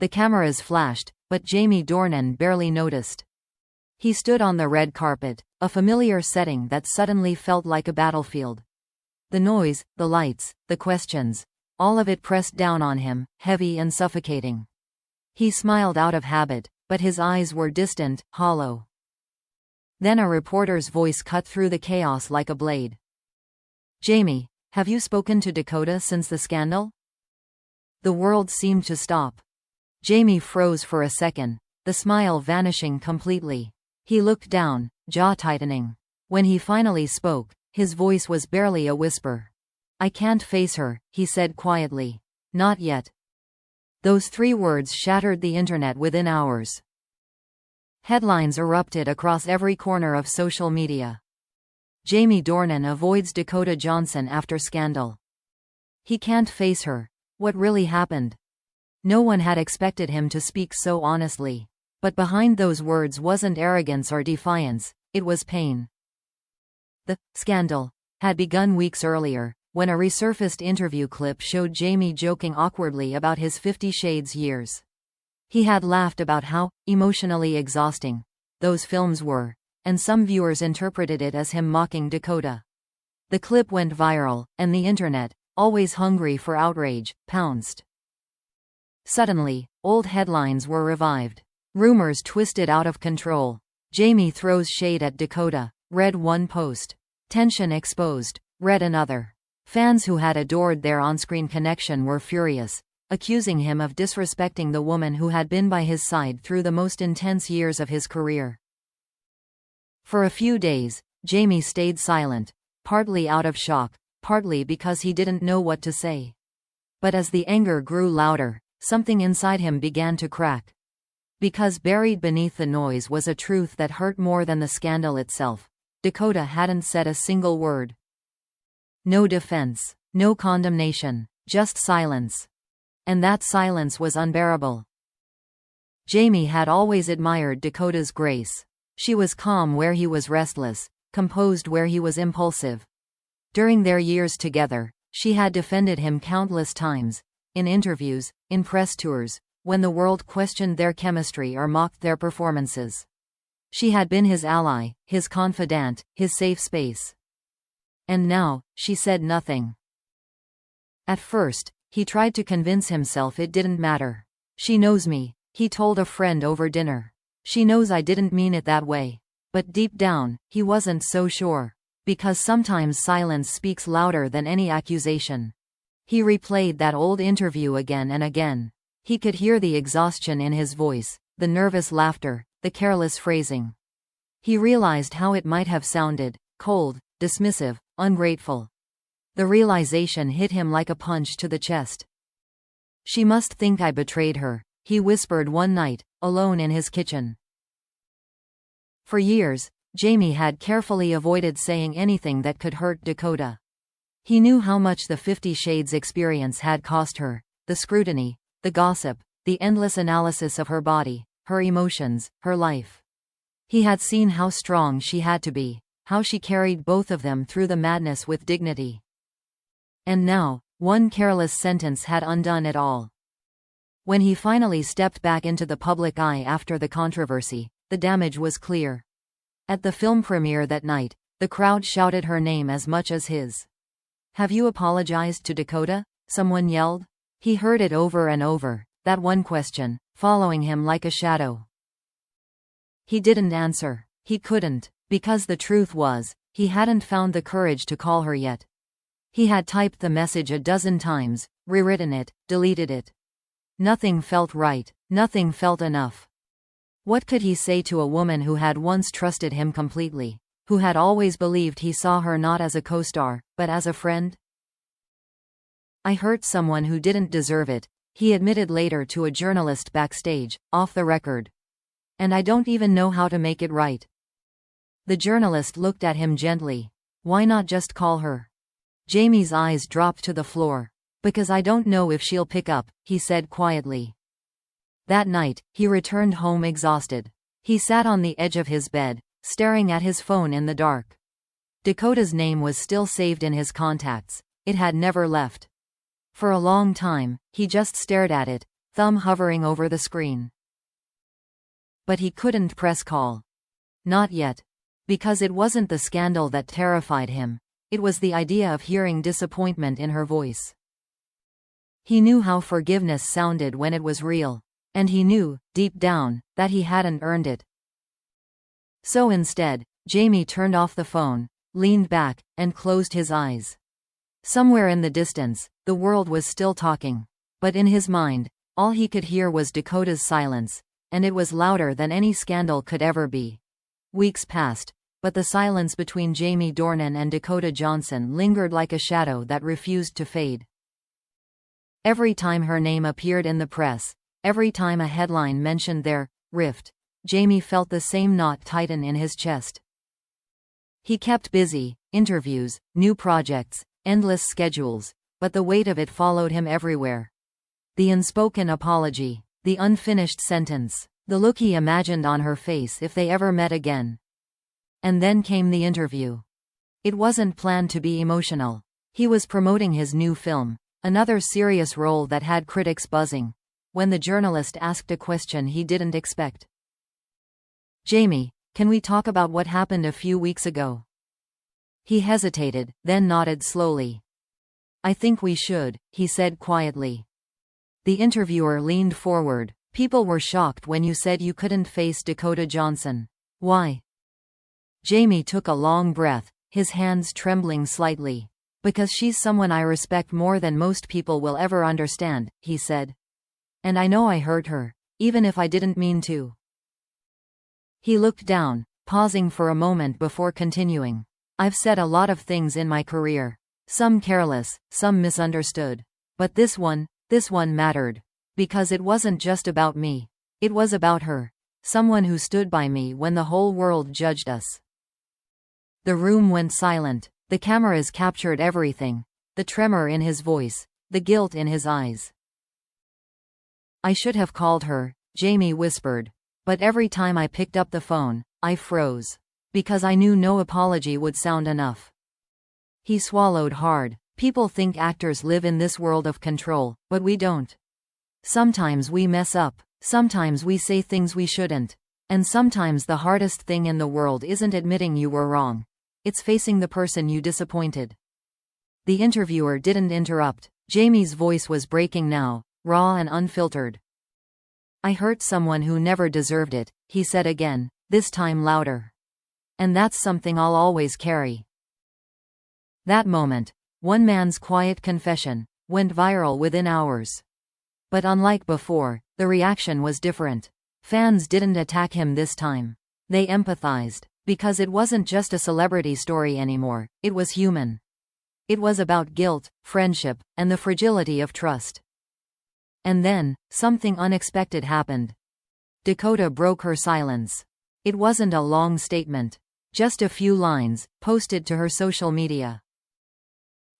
The cameras flashed, but Jamie Dornan barely noticed. He stood on the red carpet, a familiar setting that suddenly felt like a battlefield. The noise, the lights, the questions, all of it pressed down on him, heavy and suffocating. He smiled out of habit, but his eyes were distant, hollow. Then a reporter's voice cut through the chaos like a blade. "Jamie, have you spoken to Dakota since the scandal?" The world seemed to stop. Jamie froze for a second, the smile vanishing completely. He looked down, jaw tightening. When he finally spoke, his voice was barely a whisper. "I can't face her," he said quietly. "Not yet." Those 3 words shattered the internet within hours. Headlines erupted across every corner of social media. Jamie Dornan avoids Dakota Johnson after scandal. He can't face her. What really happened? No one had expected him to speak so honestly. But behind those words wasn't arrogance or defiance, it was pain. The scandal had begun weeks earlier, when a resurfaced interview clip showed Jamie joking awkwardly about his 50 Shades years. He had laughed about how emotionally exhausting those films were, and some viewers interpreted it as him mocking Dakota. The clip went viral, and the internet, always hungry for outrage, pounced. Suddenly, old headlines were revived. Rumors twisted out of control. Jamie throws shade at Dakota, read one post. Tension exposed, read another. Fans who had adored their on-screen connection were furious, accusing him of disrespecting the woman who had been by his side through the most intense years of his career. For a few days, Jamie stayed silent, partly out of shock, partly because he didn't know what to say. But as the anger grew louder, something inside him began to crack. Because buried beneath the noise was a truth that hurt more than the scandal itself. Dakota hadn't said a single word. No defense, no condemnation, just silence. And that silence was unbearable. Jamie had always admired Dakota's grace. She was calm where he was restless, composed where he was impulsive. During their years together, she had defended him countless times, in interviews, in press tours, when the world questioned their chemistry or mocked their performances. She had been his ally, his confidant, his safe space. And now, she said nothing. At first, he tried to convince himself it didn't matter. "She knows me," he told a friend over dinner. "She knows I didn't mean it that way." But deep down, he wasn't so sure. Because sometimes silence speaks louder than any accusation. He replayed that old interview again and again. He could hear the exhaustion in his voice, the nervous laughter, the careless phrasing. He realized how it might have sounded: cold, dismissive, ungrateful. The realization hit him like a punch to the chest. "She must think I betrayed her," he whispered one night, alone in his kitchen. For years, Jamie had carefully avoided saying anything that could hurt Dakota. He knew how much the 50 Shades experience had cost her: the scrutiny, the gossip, the endless analysis of her body, her emotions, her life. He had seen how strong she had to be, how she carried both of them through the madness with dignity. And now, one careless sentence had undone it all. When he finally stepped back into the public eye after the controversy, the damage was clear. At the film premiere that night, the crowd shouted her name as much as his. "Have you apologized to Dakota?" someone yelled. He heard it over and over, that one question, following him like a shadow. He didn't answer. He couldn't, because the truth was, he hadn't found the courage to call her yet. He had typed the message a dozen times, rewritten it, deleted it. Nothing felt right, nothing felt enough. What could he say to a woman who had once trusted him completely, who had always believed he saw her not as a co-star, but as a friend? "I hurt someone who didn't deserve it," he admitted later to a journalist backstage, off the record. "And I don't even know how to make it right." The journalist looked at him gently. "Why not just call her?" Jamie's eyes dropped to the floor. "Because I don't know if she'll pick up," he said quietly. That night, he returned home exhausted. He sat on the edge of his bed, staring at his phone in the dark. Dakota's name was still saved in his contacts. It had never left. For a long time, he just stared at it, thumb hovering over the screen. But he couldn't press call. Not yet. Because it wasn't the scandal that terrified him, it was the idea of hearing disappointment in her voice. He knew how forgiveness sounded when it was real, and he knew, deep down, that he hadn't earned it. So instead, Jamie turned off the phone, leaned back, and closed his eyes. Somewhere in the distance, the world was still talking. But in his mind, all he could hear was Dakota's silence, and it was louder than any scandal could ever be. Weeks passed, but the silence between Jamie Dornan and Dakota Johnson lingered like a shadow that refused to fade. Every time her name appeared in the press, every time a headline mentioned their rift, Jamie felt the same knot tighten in his chest. He kept busy, interviews, new projects, endless schedules, but the weight of it followed him everywhere. The unspoken apology, the unfinished sentence, the look he imagined on her face if they ever met again. And then came the interview. It wasn't planned to be emotional. He was promoting his new film, another serious role that had critics buzzing, when the journalist asked a question he didn't expect. "Jamie, can we talk about what happened a few weeks ago?" He hesitated, then nodded slowly. "I think we should," he said quietly. The interviewer leaned forward. "People were shocked when you said you couldn't face Dakota Johnson. Why?" Jamie took a long breath, his hands trembling slightly. "Because she's someone I respect more than most people will ever understand," he said. "And I know I hurt her, even if I didn't mean to." He looked down, pausing for a moment before continuing. "I've said a lot of things in my career. Some careless, some misunderstood. But this one mattered. Because it wasn't just about me. It was about her. Someone who stood by me when the whole world judged us." The room went silent. The cameras captured everything. The tremor in his voice, the guilt in his eyes. "I should have called her," Jamie whispered. "But every time I picked up the phone, I froze. Because I knew no apology would sound enough." He swallowed hard. People think actors live in this world of control, but we don't. Sometimes we mess up, sometimes we say things we shouldn't, and sometimes the hardest thing in the world isn't admitting you were wrong. It's facing the person you disappointed. The interviewer didn't interrupt. Jamie's voice was breaking now, raw and unfiltered. "I hurt someone who never deserved it," he said again, this time louder. "And that's something I'll always carry." That moment, one man's quiet confession, went viral within hours. But unlike before, the reaction was different. Fans didn't attack him this time. They empathized. Because it wasn't just a celebrity story anymore, it was human. It was about guilt, friendship, and the fragility of trust. And then, something unexpected happened. Dakota broke her silence. It wasn't a long statement. Just a few lines, posted to her social media.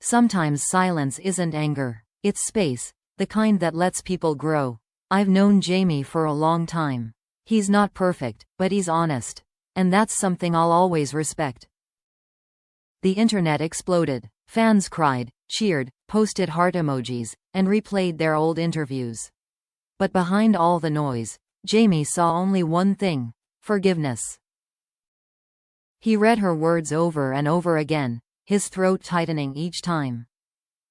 "Sometimes silence isn't anger. It's space. The kind that lets people grow. I've known Jamie for a long time. He's not perfect, but he's honest. And that's something I'll always respect." The internet exploded. Fans cried, cheered, posted heart emojis, and replayed their old interviews. But behind all the noise, Jamie saw only one thing: forgiveness. He read her words over and over again, his throat tightening each time.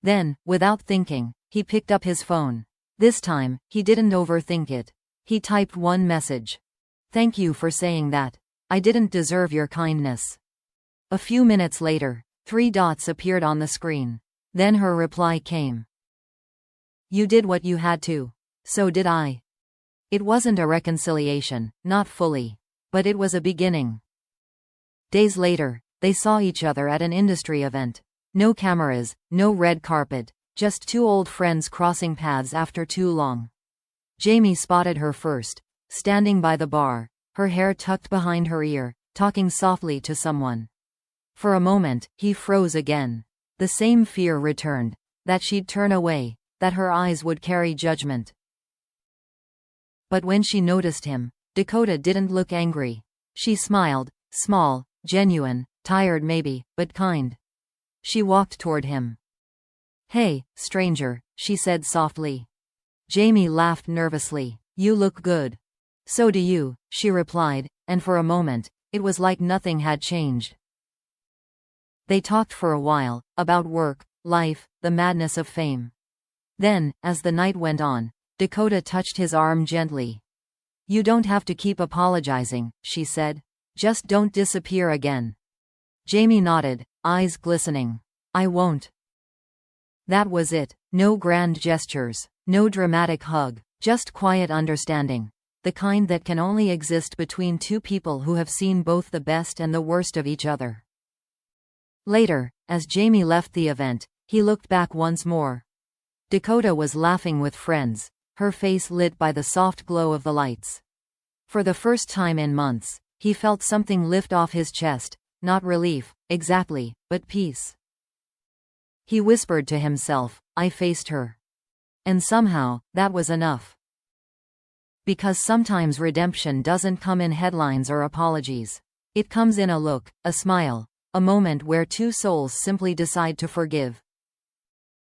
Then, without thinking, he picked up his phone. This time, he didn't overthink it. He typed one message. "Thank you for saying that. I didn't deserve your kindness." A few minutes later, 3 dots appeared on the screen. Then her reply came. "You did what you had to. So did I." It wasn't a reconciliation, not fully. But it was a beginning. Days later, they saw each other at an industry event. No cameras, no red carpet, just 2 old friends crossing paths after too long. Jamie spotted her first, standing by the bar, her hair tucked behind her ear, talking softly to someone. For a moment, he froze again. The same fear returned, that she'd turn away, that her eyes would carry judgment. But when she noticed him, Dakota didn't look angry. She smiled, small, genuine, tired maybe, but kind. She walked toward him. "Hey, stranger," she said softly. Jamie laughed nervously. You look good. So do you, she replied, and for a moment, it was like nothing had changed. They talked for a while, about work, life, the madness of fame. Then, as the night went on, Dakota touched his arm gently. You don't have to keep apologizing, she said. Just don't disappear again. Jamie nodded, eyes glistening. I won't. That was it. No grand gestures, no dramatic hug, just quiet understanding. The kind that can only exist between two people who have seen both the best and the worst of each other. Later, as Jamie left the event, he looked back once more. Dakota was laughing with friends, her face lit by the soft glow of the lights. For the first time in months, he felt something lift off his chest, not relief, exactly, but peace. He whispered to himself, I faced her. And somehow, that was enough. Because sometimes redemption doesn't come in headlines or apologies. It comes in a look, a smile, a moment where two souls simply decide to forgive.